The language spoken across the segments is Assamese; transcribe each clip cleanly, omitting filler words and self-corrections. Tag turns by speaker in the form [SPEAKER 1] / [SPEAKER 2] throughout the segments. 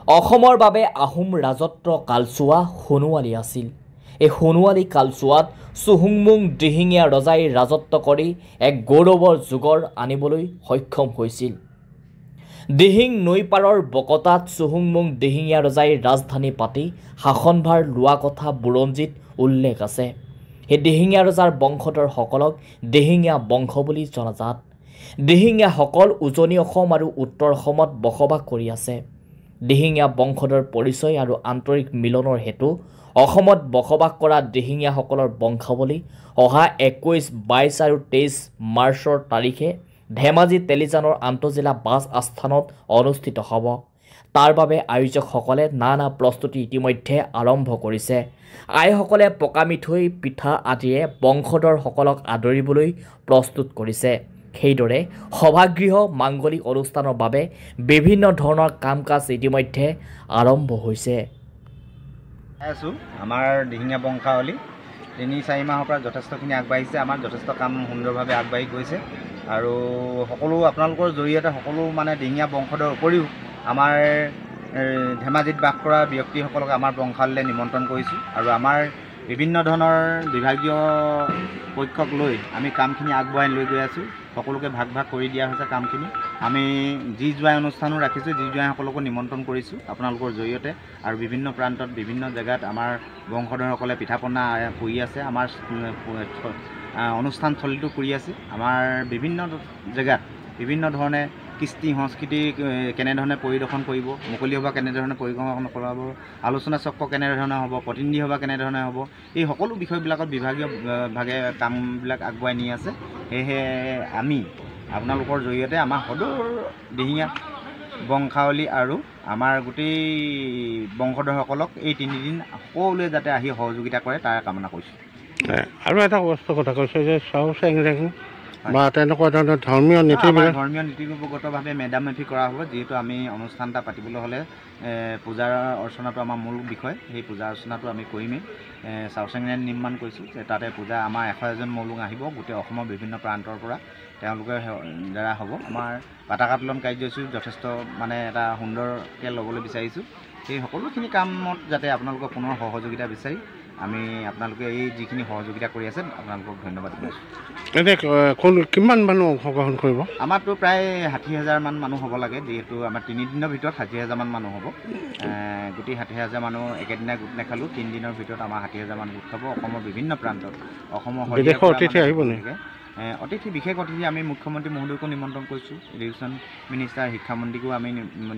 [SPEAKER 1] অসমৰ বাবে আহোম ৰাজত্ব কালচোৱা সোণোৱালী আছিল। এই সোণোৱালী কালচোৱাত চুহুংমুং দিহিঙীয়া ৰজাই ৰাজত্ব কৰি এক গৌৰৱৰ যুগৰ আনিবলৈ সক্ষম হৈছিল। দিহিং নৈপাৰৰ বকতাত চুহুংমুং দিহিঙীয়া ৰজাই ৰাজধানী পাতি শাসনভাৰ লোৱা কথা বুৰঞ্জীত উল্লেখ আছে। সেই দিহিঙীয়া ৰজাৰ বংশধৰসকলক দিহিঙীয়া বংশ বুলি জনাজাত। দিহিঙীয়াসকল উজনি অসম আৰু উত্তৰ অসমত বসবাস কৰি আছে। দিহিঙীয়া বংশধৰ পৰিচয় আৰু আন্তৰিক মিলনৰ হেতু অসমত বসবাস কৰা দিহিঙীয়াসকলৰ বংশাৱলী অহা 21, 22 আৰু 23 মাৰ্চৰ তাৰিখে ধেমাজি তেলিজানৰ আন্তঃজিলা বাছ আস্থানত অনুষ্ঠিত হ'ব। তাৰ বাবে আয়োজকসকলে নানা প্ৰস্তুতি ইতিমধ্যে আৰম্ভ কৰিছে। আইসকলে পকা মিঠৈ, পিঠা আদিৰে বংশধৰসকলক আদৰিবলৈ প্ৰস্তুত কৰিছে। সেইদৰে সভাগৃহ মাংগলিক অনুষ্ঠানৰ বাবে বিভিন্ন ধৰণৰ কাম কাজ ইতিমধ্যে আৰম্ভ হৈছে।
[SPEAKER 2] আমাৰ দিহিঙীয়া বংশাৱলী 3-4 মাহৰ পৰা যথেষ্টখিনি আগবাঢ়িছে। আমাৰ যথেষ্ট কাম সুন্দৰভাৱে আগবাঢ়ি গৈছে আৰু সকলো আপোনালোকৰ জৰিয়তে সকলো মানে দিহিঙীয়া বংশধৰ উপৰিও আমাৰ ধেমাজিত বাস কৰা ব্যক্তিসকলক আমাৰ বংশাৱলীলৈ নিমন্ত্ৰণ কৰিছোঁ আৰু আমাৰ বিভিন্ন ধৰণৰ বিভাগীয় পক্ষক লৈ আমি কামখিনি আগবঢ়াই লৈ গৈ আছোঁ। সকলোকে ভাগ ভাগ কৰি দিয়া হৈছে কামখিনি। আমি যি জোৱাই অনুষ্ঠানো ৰাখিছোঁ, যি জোৱাইসকলকো নিমন্ত্ৰণ কৰিছোঁ আপোনালোকৰ জৰিয়তে আৰু বিভিন্ন প্ৰান্তত বিভিন্ন জেগাত আমাৰ বংশধৰসকলে পিঠা পনা কৰি আছে। আমাৰ অনুষ্ঠানস্থলীটো কৰি আছে। আমাৰ বিভিন্ন জেগাত বিভিন্ন ধৰণে কৃষ্টি সংস্কৃতি কেনেধৰণে পৰিদৰ্শন কৰিব, মুকলি সভা কেনেধৰণে পৰিদৰ্শন কৰাব, আলোচনা চক্ৰ কেনেধৰণে হ'ব, প্ৰতিনিধি সভা কেনেধৰণে হ'ব, এই সকলো বিষয়বিলাকত বিভাগীয় ভাগে কামবিলাক আগুৱাই নি আছে। সেয়েহে আমি আপোনালোকৰ জৰিয়তে আমাৰ সদৰ দিহিঙীয়া বংশাৱলী আৰু আমাৰ গোটেই বংশধৰসকলক এই 3 দিন সকলোৱে যাতে আহি সহযোগিতা কৰে তাৰ কামনা কৰিছোঁ।
[SPEAKER 3] আৰু এটা বস্তু কথা কৈছে যে চাউচেং বা তেনেকুৱা ধৰণৰ ধৰ্মীয়
[SPEAKER 2] নীতিগতভাৱে মেডাম-মেফি কৰা হ'ব। যিহেতু আমি অনুষ্ঠান এটা পাতিবলৈ হ'লে পূজাৰ অৰ্চনাটো আমাৰ মূল বিষয়। সেই পূজা অৰ্চনাটো আমি কৰিমেই। চাউচেঙে নিৰ্মাণ কৰিছোঁ যে তাতে পূজা আমাৰ 101জন মৌলুং আহিব গোটেই অসমৰ বিভিন্ন প্ৰান্তৰ পৰা, তেওঁলোকৰ দ্বাৰা হ'ব। আমাৰ পতাকা উত্তোলন কাৰ্যসূচী যথেষ্ট মানে এটা সুন্দৰকৈ ল'বলৈ বিচাৰিছোঁ। সেই সকলোখিনি কামত যাতে আপোনালোকৰ পুনৰ সহযোগিতা বিচাৰি আমি আপোনালোকে এই যিখিনি সহযোগিতা কৰি আছে আপোনালোকক ধন্যবাদ জনাইছোঁ।
[SPEAKER 3] এতিয়া কিমান মানুহ অংশগ্ৰহণ কৰিব?
[SPEAKER 2] আমাৰতো প্ৰায় 60,000 মান মানুহ হ'ব লাগে। যিহেতু আমাৰ 3 দিনৰ ভিতৰত 60,000 মান মানুহ হ'ব। গোটেই 60,000 মানুহ একেদিনাই গোট নাখালোঁ। 3 দিনৰ ভিতৰত আমাৰ 60,000 মান গোট খাব অসমৰ বিভিন্ন প্ৰান্তত। অসমৰ
[SPEAKER 3] বিদেশৰ অতিথি আহিব নেকি?
[SPEAKER 2] অতিথি বিশেষ অতিথি আমি মুখ্যমন্ত্ৰী মহোদয়কো নিমন্ত্ৰণ কৰিছোঁ। এডুকেশ্যন মিনিষ্টাৰ শিক্ষামন্ত্ৰীকো আমি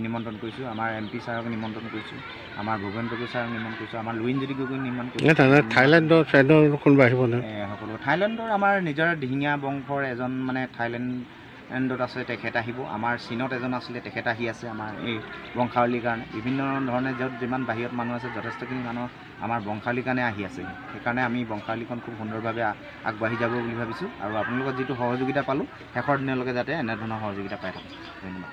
[SPEAKER 2] নিমন্ত্ৰণ কৰিছোঁ। আমাৰ MP ছাৰক নিমন্ত্ৰণ কৰিছোঁ। আমাৰ ভূপেন গগৈ ছাৰক নিমন্ত্ৰণ কৰিছোঁ। আমাৰ লুইনজ্যোতি গগৈক নিমন্ত্ৰণ কৰিছোঁ।
[SPEAKER 3] থাইলেণ্ডৰ কোনোবা আহিব নে?
[SPEAKER 2] সকলো থাইলেণ্ডৰ আমাৰ নিজৰ দিহিঙীয়া বংশৰ এজন মানে থাইলেণ্ডত আছে, তেখেত আহিব। আমাৰ চীনত এজন আছিলে, তেখেত আহি আছে আমাৰ এই বংশাৱলীৰ কাৰণে। বিভিন্ন ধৰণে য'ত যিমান বাহিৰত মানুহ আছে যথেষ্টখিনি মানুহ আমাৰ বংশাৱলীৰ কাৰণে আহি আছে। সেইকাৰণে আমি বংশাৱলীখন খুব সুন্দৰভাৱে আগবাঢ়ি যাব বুলি ভাবিছোঁ আৰু আপোনালোকৰ যিটো সহযোগিতা পালোঁ শেষৰ দিনলৈকে যাতে এনেধৰণৰ সহযোগিতা পাই থাকোঁ। ধন্যবাদ।